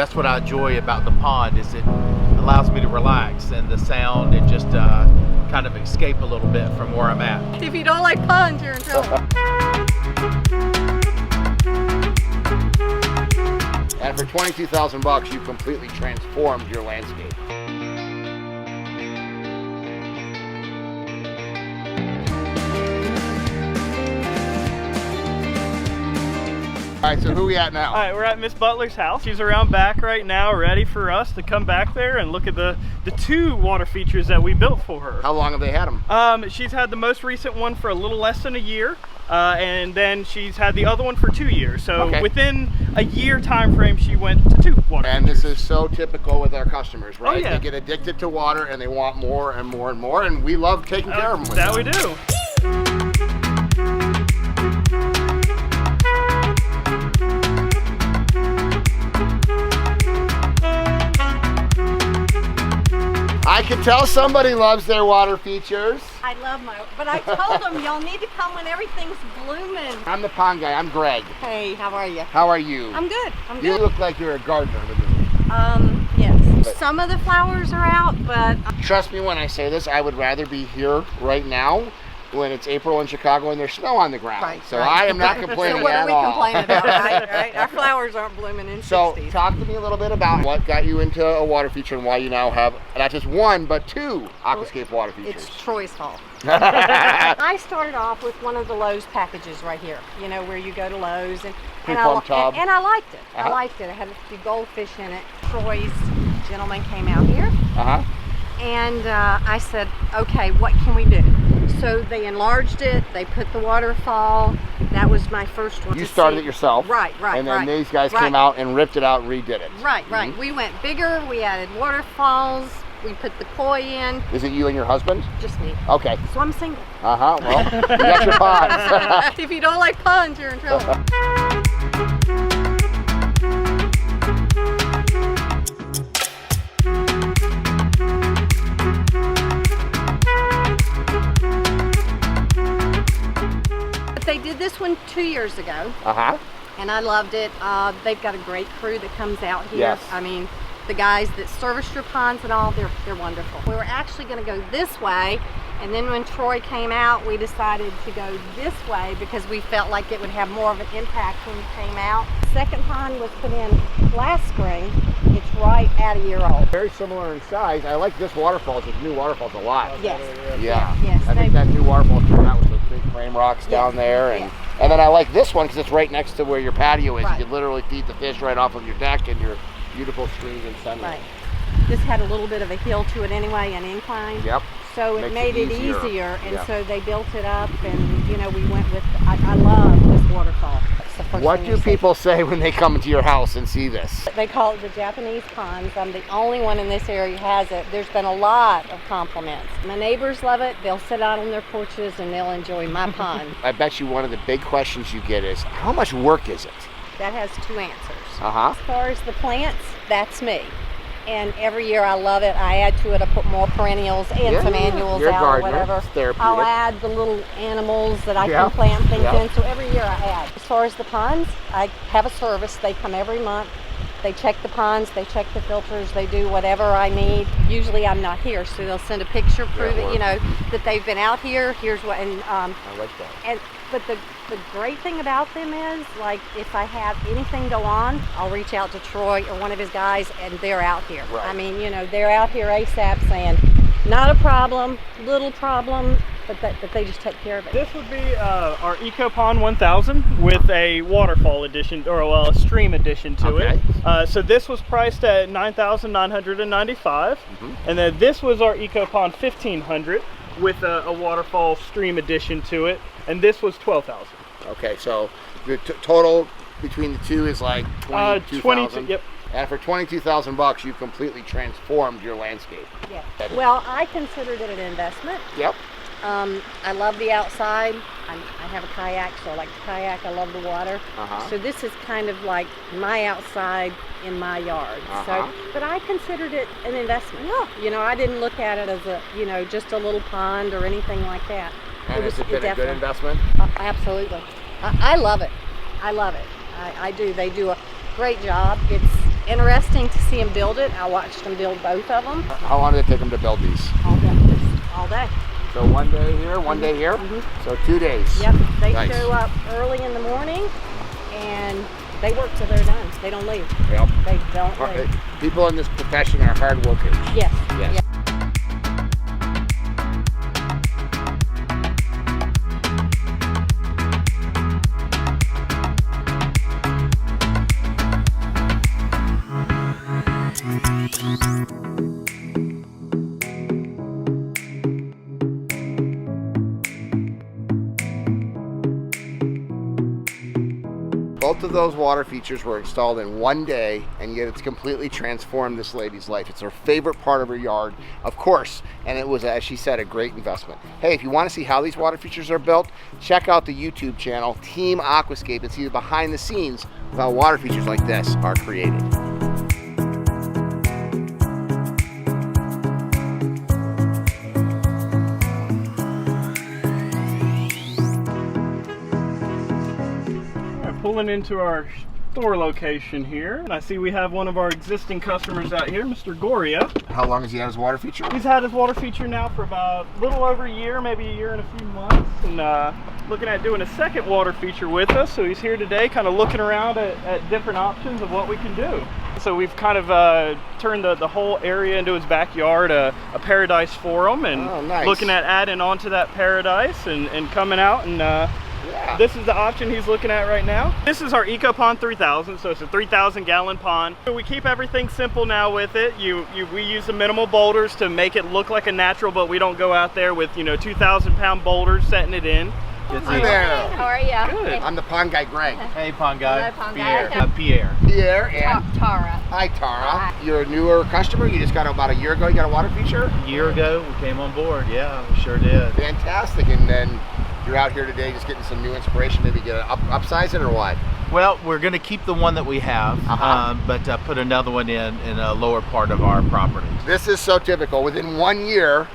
that's what I enjoy about the pond, is it allows me to relax, and the sound, and just kind of escape a little bit from where I'm at. If you don't like ponds, you're in trouble. And for 22,000 bucks, you've completely transformed your landscape. All right, so who are we at now? All right, we're at Miss Butler's house. She's around back right now, ready for us to come back there and look at the two water features that we built for her. How long have they had them? She's had the most recent one for a little less than a year, and then she's had the other one for 2 years. So within a year time frame, she went to 2 water And features. this is so typical with our customers, right? Oh, yeah. They get addicted to water and they want more and more and more, and we love taking care of them with that. that. We do. I can tell somebody loves their water features. I love but I told them y'all need to come when everything's blooming. I'm the pond guy, I'm Greg. Hey, how are you? How are you? I'm good, I'm You good. look like you're a gardener. Yes. But Some of the flowers are out, but trust me when I say this, I would rather be here right now when it's April in Chicago and there's snow on the ground. Right, so right. I am not complaining so what at are we all. complaining about, right? Our flowers aren't blooming in So 60s. talk to me a little bit about what got you into a water feature and why you now have not just one, but 2 Aquascape water features. It's Troy's fault. I started off with one of the Lowe's packages right here, you know, where you go to Lowe's, and Preformed tub. and I liked it. I liked it. It had a few goldfish in it. Troy's gentleman came out here, and I said, okay, what can we do? So they enlarged it, they put the waterfall. That was my first one. You started it yourself. Right, And then these guys came out and ripped it out and redid it. Right. We went bigger, we added waterfalls, we put the koi in. Is it you and your husband? Just me. Okay. So I'm single. Well, you got your ponds. If you don't like ponds, you're in trouble. They did this one 2 years ago, and I loved it. They've got a great crew that comes out here. Yes. I mean, the guys that service your ponds and all, they're wonderful. We were actually going to go this way, and then when Troy came out, we decided to go this way because we felt like it would have more of an impact when we came out. Second pond was put in last spring. It's right at a year old. Very similar in size. I like this waterfall, this new waterfall's a lot. Yes. Yeah. Yes. I think that new waterfall came out with those big frame rocks down there. And then I like this one because it's right next to where your patio is. Right. You can literally feed the fish right off of your deck and your beautiful streams and sunlight. Right. This had a little bit of a hill to it anyway, an incline. Yep. So it Makes made it it easier. and Yeah. so they built it up, and you know, we went with, I love this waterfall. It's the first What thing do you see. people say when they come into your house and see this? They call it the Japanese ponds. I'm the only one in this area who has it. There's been a lot of compliments. My neighbors love it. They'll sit out on their porches and they'll enjoy my pond. I bet you one of the big questions you get is, how much work is it? That has 2 answers. Uh-huh. As far as the plants, that's me. And every year I love it. I add to it. I put more perennials and some annuals You're a out or gardener. whatever. It's therapeutic. I'll add the little animals that I Yeah. can plant things Yeah. in. So every year I add. As far as the ponds, I have a service. They come every month. They check the ponds, they check the filters, they do whatever I need. Usually I'm not here, so they'll send a picture proving, you know, that they've been out here. Here's what, and I like that. but the great thing about them is, like, if I have anything go on, I'll reach out to Troy or one of his guys, and they're out here. Right. I mean, you know, they're out here ASAP saying, not a problem, little problem, but they just take care of it. This would be our Eco Pond 1000 with a waterfall edition, or well, a stream edition to it. So this was priced at $9,995, and then this was our Eco Pond 1500 with a waterfall stream edition to it, and this was $12,000. Okay, so the total between the two is like $22,000. Yep. And for 22,000 bucks, you've completely transformed your landscape. Yeah. Well, I considered it an investment. Yep. I love the outside. I have a kayak, so I like to kayak. I love the water. So this is kind of like my outside in my yard. So, but I considered it an investment. You know, I didn't look at it as a, you know, just a little pond or anything like that. And has it been a good investment? Absolutely. I love it. I love it. I do. They do a great job. interesting to see them build it. I watched them build both of them. How long did it take them to build these? All day. So one day here, one day here? So 2 days. Yep, they Nice. show up early in the morning and they work till they're done. They don't leave. Yep. They don't leave. People in this profession are hard workers. Yes. Yes. Yes. Both of those water features were installed in 1 day, and yet it's completely transformed this lady's life. It's her favorite part of her yard, of course, and it was, as she said, a great investment. Hey, if you want to see how these water features are built, check out the YouTube channel, Team Aquascape, and see the behind the scenes of how water features like this are created. Pulling into our store location here, and I see we have one of our existing customers out here, Mr. Goria. How long has he had his water feature? He's had his water feature now for about a little over a year, maybe a year and a few months, and looking at doing a second water feature with us. So he's here today kind of looking around at different options of what we can do. So we've kind of turned the whole area into his backyard a paradise for him, and nice. looking at adding on to that paradise and coming out and Yeah. this is the option he's looking at right now. This is our EcoPond 3000, so it's a 3,000 gallon pond. So we keep everything simple now with it. We use the minimal boulders to make it look like a natural, but we don't go out there with 2,000 pound boulders setting it in. Hi there. How are you? Good. I'm the pond guy, Greg. Hey, pond guy. Hello, pond guy. Pierre. Pierre. Pierre and Tara. hi, Tara. Hi. You're a newer customer. You just got about a year ago. You got a water feature. A year ago, we came on board. Yeah, we sure did. Fantastic. And then you're out here today just getting some new inspiration. Maybe get upsize it or what? Well, we're going to keep the one that we have, but put another one in a lower part of our property. This is so typical. Within 1 year,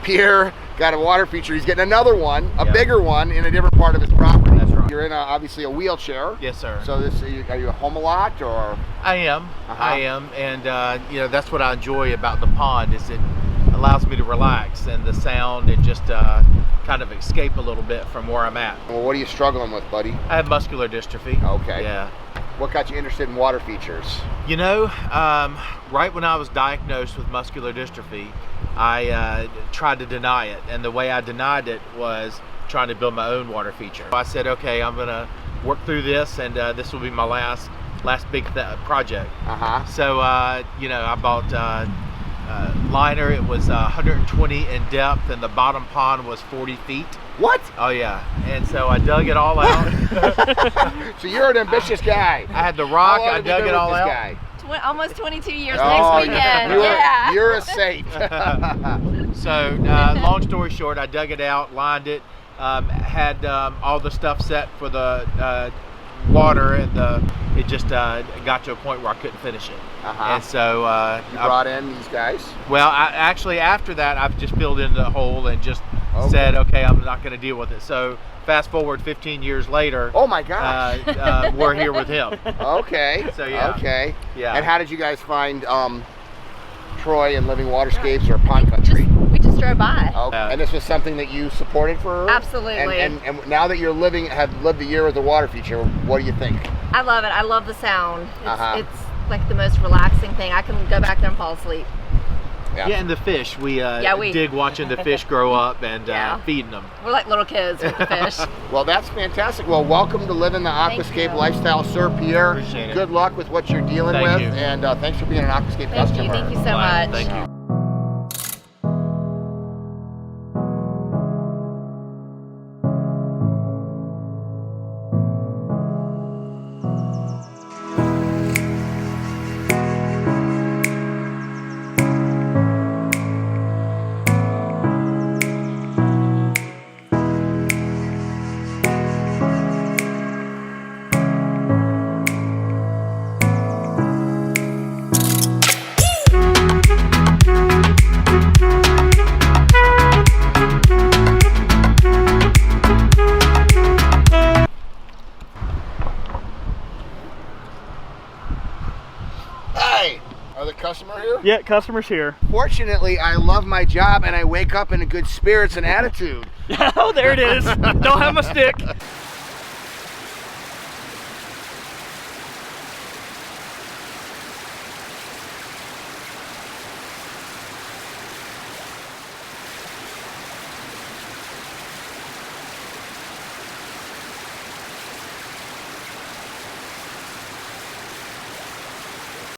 Pierre got a water feature. He's getting another one, a bigger one, in a different part of his property. That's right. You're in obviously a wheelchair. Yes, sir. So are you home a lot or? I am. I am, and that's what I enjoy about the pond is it allows me to relax and the sound and just kind of escape a little bit from where I'm at. Well, what are you struggling with, buddy? I have muscular dystrophy. Okay. Yeah. What got you interested in water features? Right when I was diagnosed with muscular dystrophy, I tried to deny it, and the way I denied it was trying to build my own water feature. I said, okay, I'm gonna work through this, and this will be my last big project. So I bought liner. It was 120 in depth, and the bottom pond was 40 feet. What? Oh yeah, and so I dug it all out. So you're an ambitious guy. I had the rock, How long I have you dug been it with all this out. guy? Almost 22 years Oh, next weekend. You're a saint. So long story short, I dug it out, lined it, had all the stuff set for the water, and it just got to a point where I couldn't finish it. And so you brought in these guys? Well, actually after that, I've just filled in the hole and just said, okay, I'm not going to deal with it. So fast forward 15 years later. Oh my gosh. We're here with him. Okay. So yeah. Okay. Yeah. And how did you guys find Troy and Living Waterscapes or Pond Country? We just drove by. Okay. And this was something that you supported for her? Absolutely. And now that you're have lived a year with the water feature, what do you think? I love it. I love the sound. It's like the most relaxing thing. I can go back there and fall asleep. Yeah, and the fish. We dig watching the fish grow up and feeding them. We're like little kids with the fish. Well, that's fantastic. Well, welcome to living the Aquascape lifestyle, Sir Pierre. Appreciate it. Good luck with what you're dealing Thank with, you. and thanks for being an Aquascape customer. Thank you so much. Thank you. Are the customer here? Yeah, customer's here. Fortunately, I love my job and I wake up in a good spirits and attitude. Oh, there it is. Don't have my stick.